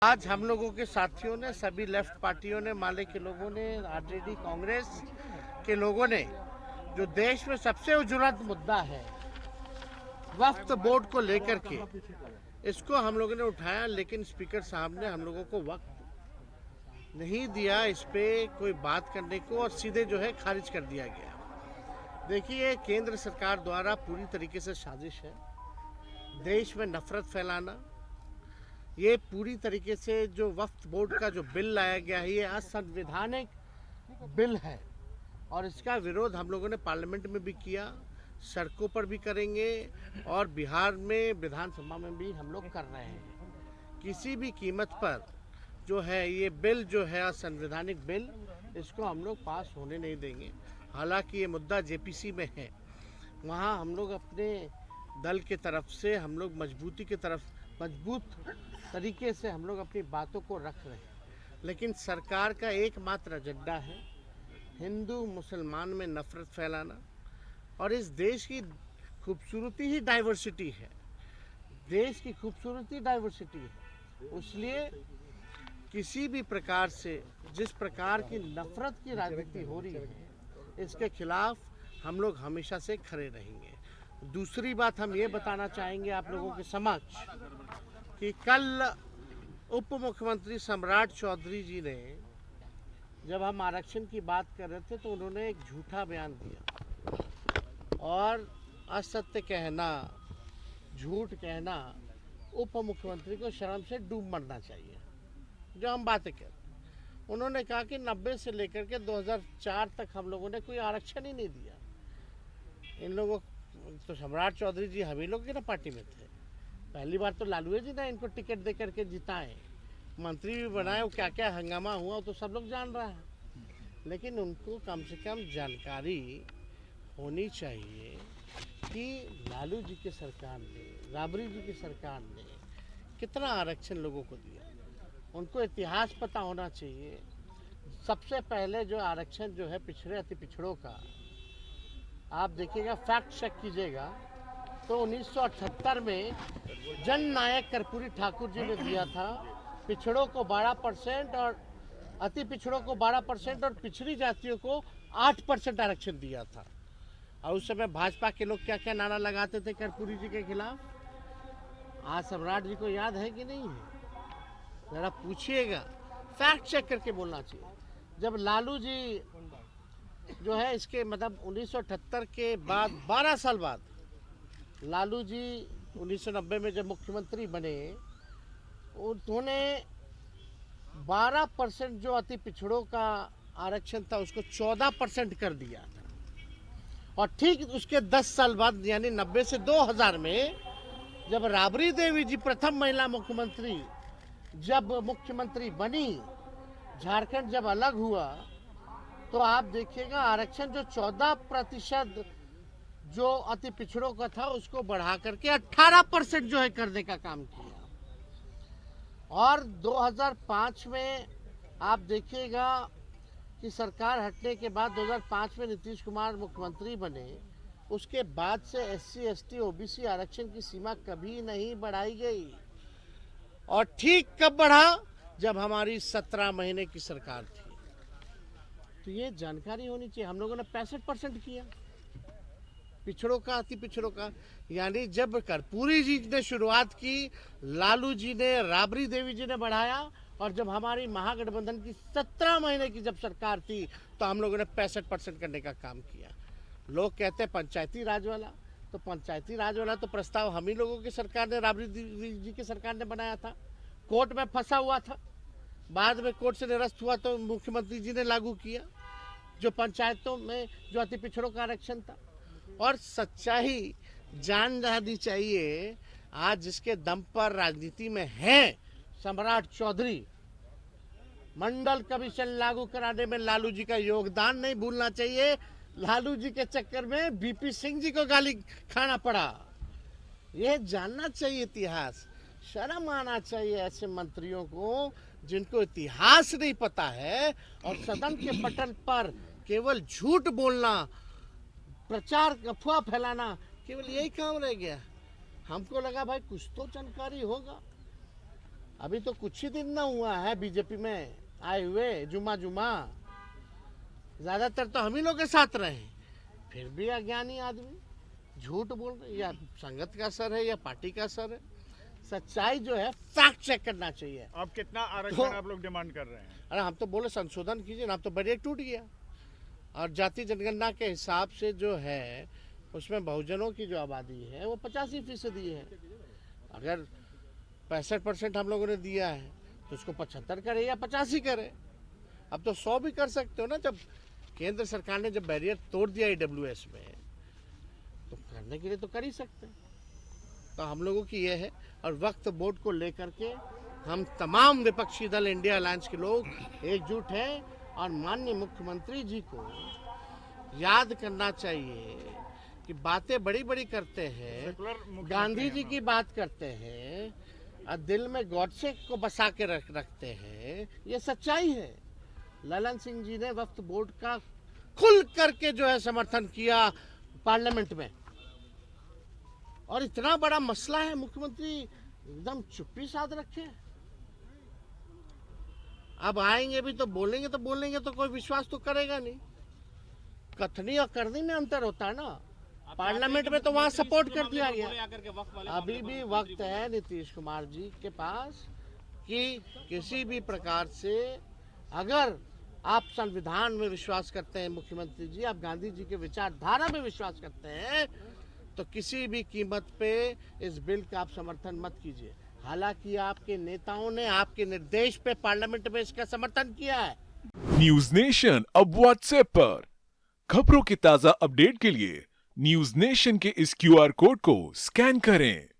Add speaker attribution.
Speaker 1: आज हम लोगों के साथियों ने, सभी लेफ्ट पार्टियों ने, माले के लोगों ने, आरजेडी कांग्रेस के लोगों ने, जो देश में सबसे ज्वलंत मुद्दा है वक्फ बोर्ड को लेकर के, इसको हम लोगों ने उठाया, लेकिन स्पीकर साहब ने हम लोगों को वक्त नहीं दिया इस पे कोई बात करने को, और सीधे जो है खारिज कर दिया गया। देखिए, केंद्र सरकार द्वारा पूरी तरीके से साजिश है देश में नफरत फैलाना। ये पूरी तरीके से जो वक्फ बोर्ड का जो बिल लाया गया है, ये असंवैधानिक बिल है, और इसका विरोध हम लोगों ने पार्लियामेंट में भी किया, सड़कों पर भी करेंगे, और बिहार में विधानसभा में भी हम लोग कर रहे हैं। किसी भी कीमत पर जो है ये बिल जो है असंवैधानिक बिल, इसको हम लोग पास होने नहीं देंगे। हालांकि ये मुद्दा जेपीसी में है, वहाँ हम लोग अपने दल के तरफ से हम लोग मजबूत तरीके से हम लोग अपनी बातों को रख रहे हैं, लेकिन सरकार का एकमात्र एजेंडा है हिंदू मुसलमान में नफरत फैलाना। और इस देश की खूबसूरती ही डाइवर्सिटी है, देश की खूबसूरती डाइवर्सिटी है। इसलिए किसी भी प्रकार से जिस प्रकार की नफरत की राजनीति हो रही है, इसके खिलाफ हम लोग हमेशा से खड़े रहेंगे। दूसरी बात हम ये बताना चाहेंगे आप लोगों के समक्ष कि कल उप मुख्यमंत्री सम्राट चौधरी जी ने, जब हम आरक्षण की बात कर रहे थे, तो उन्होंने एक झूठा बयान दिया, और असत्य कहना, झूठ कहना, उप मुख्यमंत्री को शर्म से डूब मरना चाहिए। जो हम बातें कर, उन्होंने कहा कि 90 से लेकर के 2004 तक हम लोगों ने कोई आरक्षण ही नहीं दिया। इन लोगों तो सम्राट चौधरी जी हम ही लोग की ना पार्टी में थे, पहली बार तो लालू जी ने इनको टिकट दे करके जिताए, मंत्री भी बनाए, वो क्या क्या हंगामा हुआ वो तो सब लोग जान रहा है। लेकिन उनको कम से कम जानकारी होनी चाहिए कि लालू जी की सरकार ने, राबड़ी जी की सरकार ने कितना आरक्षण लोगों को दिया, उनको इतिहास पता होना चाहिए। सबसे पहले जो आरक्षण जो है पिछड़े अति पिछड़ों का, आप देखिएगा, फैक्ट चेक कीजिएगा, तो 1978 में जन नायक कर्पूरी ठाकुर जी ने दिया था पिछड़ों को 12% और अति पिछड़ों को 12% और पिछड़ी जातियों को 8% आरक्षण दिया था। और उस समय भाजपा के लोग क्या क्या नारा लगाते थे कर्पूरी जी के खिलाफ, आज सम्राट जी को याद है कि नहीं है? जरा पूछिएगा, फैक्ट चेक करके बोलना चाहिए। जब लालू जी जो है, इसके मतलब 1978 के बाद 12 साल बाद लालू जी 1990 में जब मुख्यमंत्री बने, उन्होंने 12% जो अति पिछड़ों का आरक्षण था उसको 14% कर दिया था। और ठीक उसके 10 साल बाद, यानी 90 से 2000 में, जब राबड़ी देवी जी प्रथम महिला मुख्यमंत्री जब मुख्यमंत्री बनी, झारखंड जब अलग हुआ, तो आप देखिएगा आरक्षण जो 14% जो अति पिछड़ों का था उसको बढ़ा करके 18% जो है करने का काम किया। और 2005 में आप देखिएगा कि सरकार हटने के बाद 2005 में नीतीश कुमार मुख्यमंत्री बने, उसके बाद से SC ST OBC आरक्षण की सीमा कभी नहीं बढ़ाई गई। और ठीक कब बढ़ा? जब हमारी 17 महीने की सरकार थी। तो ये जानकारी होनी चाहिए। हम लोगों ने 65% किया पिछड़ों का, अति पिछड़ों का। यानी जब कर्पूरी जी ने शुरुआत की, लालू जी ने, राबड़ी देवी जी ने बढ़ाया, और जब हमारी महागठबंधन की 17 महीने की जब सरकार थी, तो हम लोगों ने 65% करने का काम किया। लोग कहते हैं पंचायती राज वाला, तो पंचायती राज वाला तो प्रस्ताव हम ही लोगों की सरकार ने, राबड़ी देवी जी की सरकार ने बनाया था, कोर्ट में फंसा हुआ था, बाद में कोर्ट से निरस्त हुआ तो मुख्यमंत्री जी ने लागू किया, जो पंचायतों में जो अति पिछड़ों का आरक्षण था। और सच्चाई जान जानी चाहिए, आज जिसके दम पर राजनीति में है सम्राट चौधरी, मंडल कमीशन लागू कराने में लालू जी का योगदान नहीं भूलना चाहिए। लालू जी के चक्कर में BP सिंह जी को गाली खाना पड़ा, यह जानना चाहिए इतिहास। शर्म आना चाहिए ऐसे मंत्रियों को जिनको इतिहास नहीं पता है, और सदन के पटल पर केवल झूठ बोलना, प्रचार, अफवाह फैलाना, केवल यही काम रह गया। हमको लगा भाई कुछ तो जानकारी होगा। अभी तो कुछ ही दिन ना हुआ है बीजेपी में आए हुए, जुमा ज्यादातर तो हम ही लोग के साथ रहे, फिर भी अज्ञानी आदमी झूठ बोल रहे। या संगत का असर है या पार्टी का असर है। सच्चाई जो है फैक्ट चेक करना चाहिए।
Speaker 2: अब कितना आरक्षण आप लोग डिमांड कर रहे हैं?
Speaker 1: अरे हम तो बोले संशोधन कीजिए ना, अब तो बैरियर टूट गया। और जाति जनगणना के हिसाब से जो है उसमें बहुजनों की जो आबादी है वो 85% है। अगर 65% हम लोगों ने दिया है तो उसको 75 करे या 85 करे। अब तो 100 भी कर सकते हो ना। जब केंद्र सरकार ने जब बैरियर तोड़ दिया AWS में, तो करने के लिए तो कर ही सकते हैं। तो हम लोगों की ये है। और वक्फ बोर्ड को लेकर के हम तमाम विपक्षी दल इंडिया अलायंस के लोग एकजुट हैं। और माननीय मुख्यमंत्री जी को याद करना चाहिए कि बातें बड़ी बड़ी करते हैं, गांधी जी की बात करते हैं और दिल में गॉडसे को बसा के रखते हैं। ये सच्चाई है। ललन सिंह जी ने वक्फ बोर्ड का खुल करके जो है समर्थन किया पार्लियामेंट में। और इतना बड़ा मसला है, मुख्यमंत्री एकदम चुप्पी साध रखे। अब आएंगे भी तो बोलेंगे तो कोई विश्वास तो करेगा नहीं। कथनी और करनी में अंतर होता है ना। पार्लियामेंट में तो वहां सपोर्ट कर दिया गया। अभी भी वक्त है नीतीश कुमार जी के पास कि किसी भी प्रकार से, अगर आप संविधान में विश्वास करते हैं मुख्यमंत्री जी, आप गांधी जी के विचारधारा में विश्वास करते हैं, तो किसी भी कीमत पे इस बिल का आप समर्थन मत कीजिए। हालांकि आपके नेताओं ने आपके निर्देश पे पार्लियामेंट में इसका समर्थन किया है।
Speaker 3: न्यूज नेशन अब व्हाट्सएप पर खबरों के ताजा अपडेट के लिए न्यूज नेशन के इस QR कोड को स्कैन करें